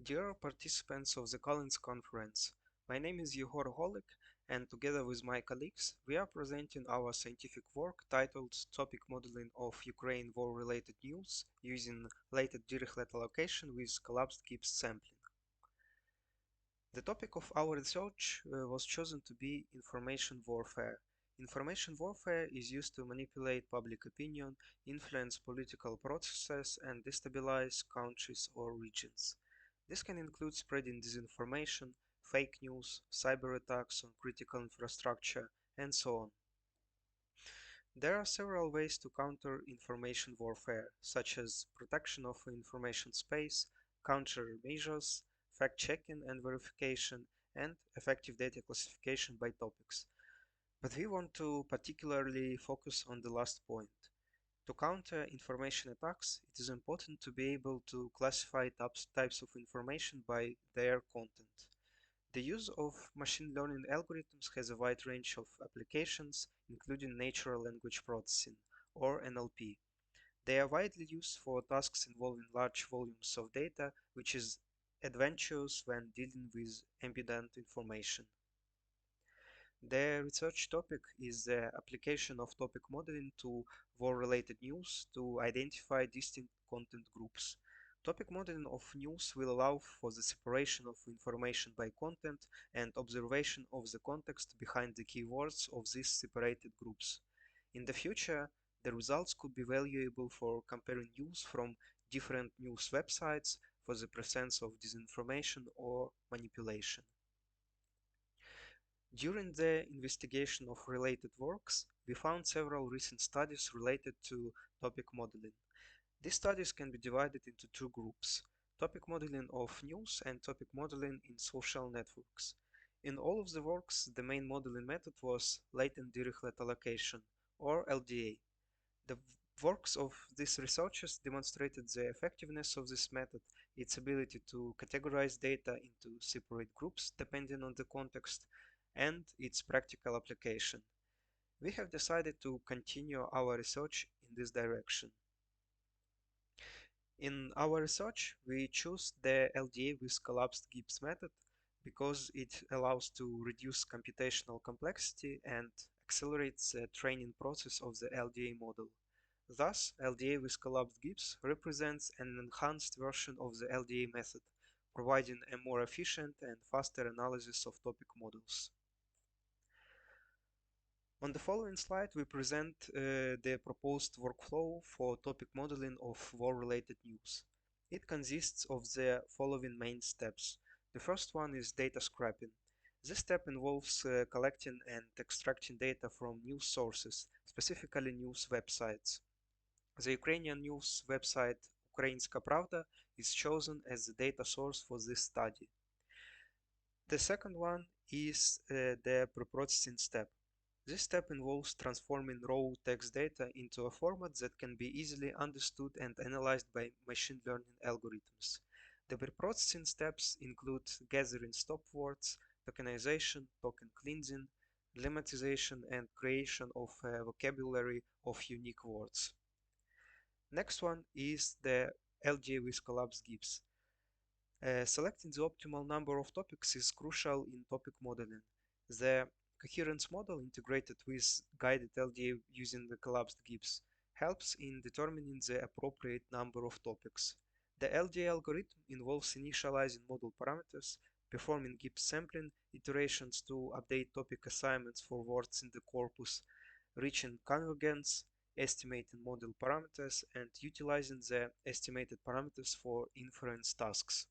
Dear participants of the Collins Conference, my name is Yehor, and together with my colleagues, we are presenting our scientific work titled Topic Modeling of Ukraine War-Related News using Latent Dirichlet Allocation with Collapsed Gibbs Sampling. The topic of our research was chosen to be information warfare. Information warfare is used to manipulate public opinion, influence political processes, and destabilize countries or regions. This can include spreading disinformation, fake news, cyber attacks on critical infrastructure, and so on. There are several ways to counter information warfare, such as protection of information space, countermeasures, fact-checking and verification, and effective data classification by topics. But we want to particularly focus on the last point. To counter information attacks, it is important to be able to classify types of information by their content. The use of machine learning algorithms has a wide range of applications, including natural language processing, or NLP. They are widely used for tasks involving large volumes of data, which is advantageous when dealing with ambiguous information. The research topic is the application of topic modeling to war-related news to identify distinct content groups. Topic modeling of news will allow for the separation of information by content and observation of the context behind the keywords of these separated groups. In the future, the results could be valuable for comparing news from different news websites for the presence of disinformation or manipulation. During the investigation of related works, we found several recent studies related to topic modeling. These studies can be divided into two groups: topic modeling of news and topic modeling in social networks. In all of the works, the main modeling method was Latent Dirichlet Allocation, or LDA. The works of these researchers demonstrated the effectiveness of this method, its ability to categorize data into separate groups depending on the context, and its practical application. We have decided to continue our research in this direction. In our research, we choose the LDA with collapsed Gibbs method because it allows to reduce computational complexity and accelerates the training process of the LDA model. Thus, LDA with collapsed Gibbs represents an enhanced version of the LDA method, providing a more efficient and faster analysis of topic models. On the following slide, we present the proposed workflow for topic modeling of war-related news. It consists of the following main steps. The first one is data scraping. This step involves collecting and extracting data from news sources, specifically news websites. The Ukrainian news website Ukrainska Pravda is chosen as the data source for this study. The second one is the preprocessing step. This step involves transforming raw text data into a format that can be easily understood and analyzed by machine learning algorithms. The preprocessing steps include gathering stop words, tokenization, token cleansing, lemmatization, and creation of a vocabulary of unique words. Next one is the LDA with collapsed Gibbs. Selecting the optimal number of topics is crucial in topic modeling. The coherence model integrated with guided LDA using the collapsed Gibbs helps in determining the appropriate number of topics. The LDA algorithm involves initializing model parameters, performing Gibbs sampling iterations to update topic assignments for words in the corpus, reaching convergence, estimating model parameters, and utilizing the estimated parameters for inference tasks.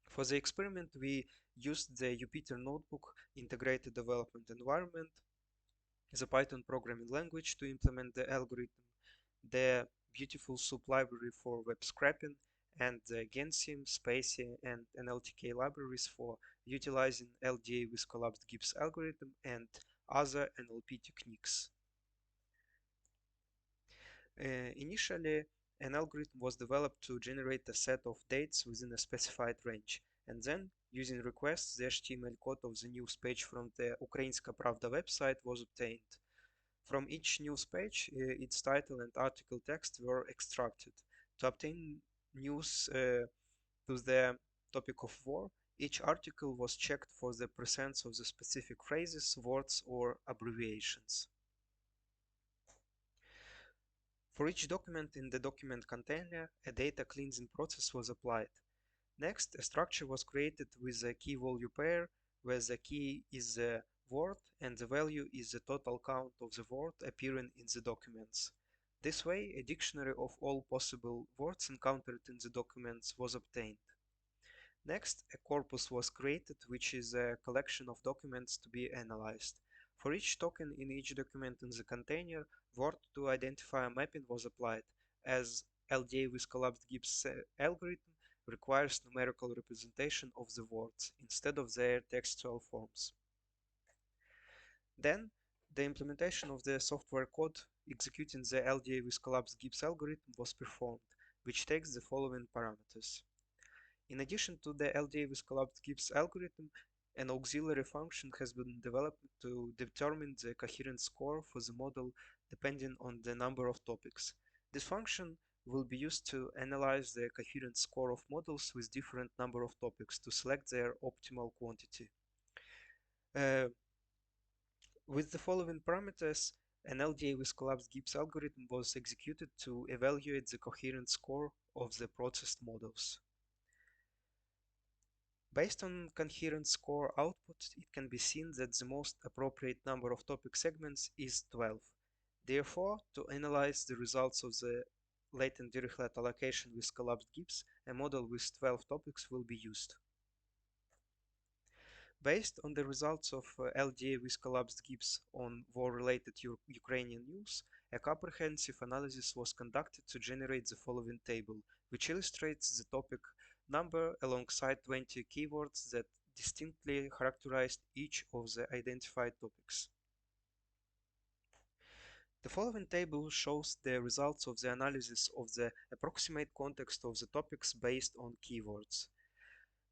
For the experiment, we used the Jupyter Notebook integrated development environment, the Python programming language to implement the algorithm, the beautiful soup library for web scraping, and the Gensim, Spacie, and NLTK libraries for utilizing LDA with collapsed Gibbs algorithm and other NLP techniques. Initially, an algorithm was developed to generate a set of dates within a specified range, and then, using requests, the HTML code of the news page from the Ukrainska Pravda website was obtained. From each news page, its title and article text were extracted. To obtain news to the topic of war, each article was checked for the presence of the specific phrases, words, or abbreviations. For each document in the document container, a data cleansing process was applied. Next, a structure was created with a key-value pair, where the key is the word and the value is the total count of the word appearing in the documents. This way, a dictionary of all possible words encountered in the documents was obtained. Next, a corpus was created, which is a collection of documents to be analyzed. For each token in each document in the container, word to identify a mapping was applied, as LDA with collapsed Gibbs algorithm requires numerical representation of the words instead of their textual forms. Then, the implementation of the software code executing the LDA with collapsed Gibbs algorithm was performed, which takes the following parameters. In addition to the LDA with collapsed Gibbs algorithm, an auxiliary function has been developed to determine the coherence score for the model depending on the number of topics. This function will be used to analyze the coherence score of models with different number of topics to select their optimal quantity. With the following parameters, an LDA with collapsed Gibbs algorithm was executed to evaluate the coherence score of the processed models. Based on coherence score output, it can be seen that the most appropriate number of topic segments is 12. Therefore, to analyze the results of the latent Dirichlet allocation with collapsed Gibbs, a model with 12 topics will be used. Based on the results of LDA with collapsed Gibbs on war-related Ukrainian news, a comprehensive analysis was conducted to generate the following table, which illustrates the topic number alongside 20 keywords that distinctly characterized each of the identified topics. The following table shows the results of the analysis of the approximate context of the topics based on keywords.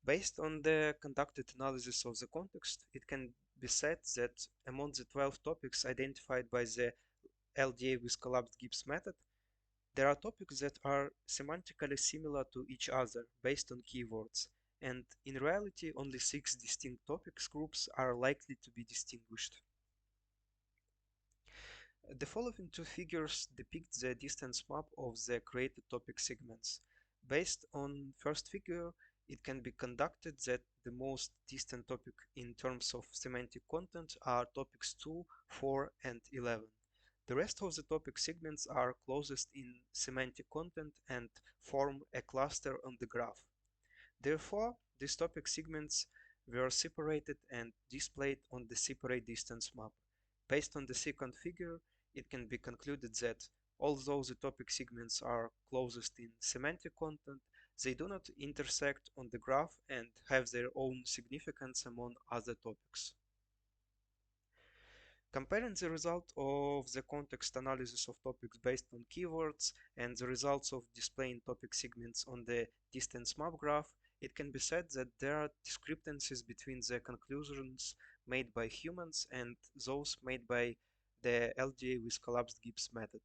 Based on the conducted analysis of the context, it can be said that among the 12 topics identified by the LDA with collapsed Gibbs method, there are topics that are semantically similar to each other based on keywords, and in reality only 6 distinct topics groups are likely to be distinguished. The following two figures depict the distance map of the created topic segments. Based on first figure, it can be conducted that the most distant topic in terms of semantic content are topics 2, 4, and 11. The rest of the topic segments are closest in semantic content and form a cluster on the graph. Therefore, these topic segments were separated and displayed on the separate distance map. Based on the second figure, it can be concluded that although the topic segments are closest in semantic content, they do not intersect on the graph and have their own significance among other topics. Comparing the result of the context analysis of topics based on keywords and the results of displaying topic segments on the distance map graph, it can be said that there are discrepancies between the conclusions made by humans and those made by the LDA with collapsed Gibbs method.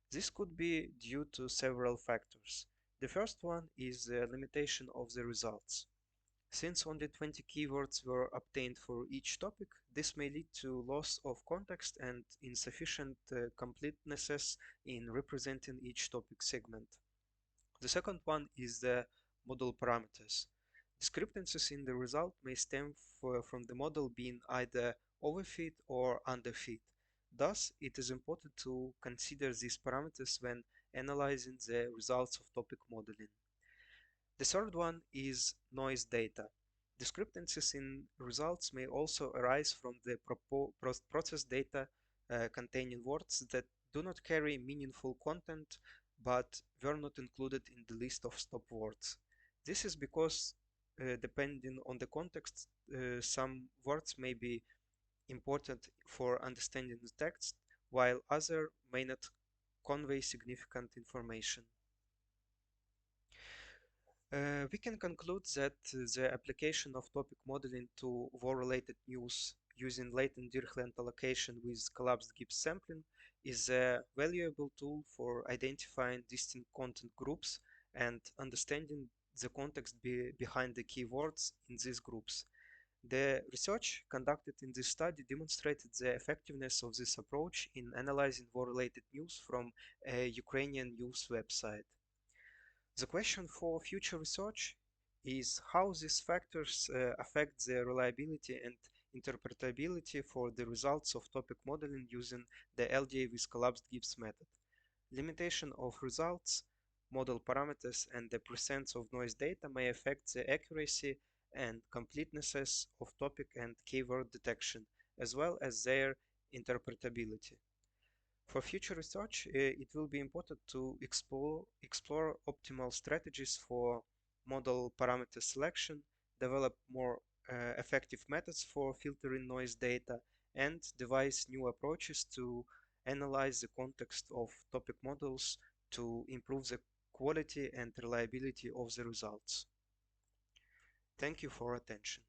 This could be due to several factors. The first one is the limitation of the results. Since only 20 keywords were obtained for each topic, this may lead to loss of context and insufficient completenesses in representing each topic segment. The second one is the model parameters. Discrepancies in the result may stem from the model being either overfit or underfit. Thus, it is important to consider these parameters when analyzing the results of topic modeling. The third one is noise data. Discrepancies in results may also arise from the process data containing words that do not carry meaningful content but were not included in the list of stop words. This is because depending on the context, some words may be important for understanding the text, while others may not convey significant information. We can conclude that the application of topic modeling to war-related news using latent Dirichlet allocation with collapsed Gibbs sampling is a valuable tool for identifying distinct content groups and understanding the context behind the keywords in these groups. The research conducted in this study demonstrated the effectiveness of this approach in analyzing war-related news from a Ukrainian news website. The question for future research is how these factors affect the reliability and interpretability for the results of topic modeling using the LDA with collapsed Gibbs method. Limitation of results, model parameters, and the presence of noise data may affect the accuracy and completenesses of topic and keyword detection, as well as their interpretability. For future research, it will be important to explore optimal strategies for model parameter selection, develop more effective methods for filtering noise data, and devise new approaches to analyze the context of topic models to improve the quality and reliability of the results. Thank you for attention.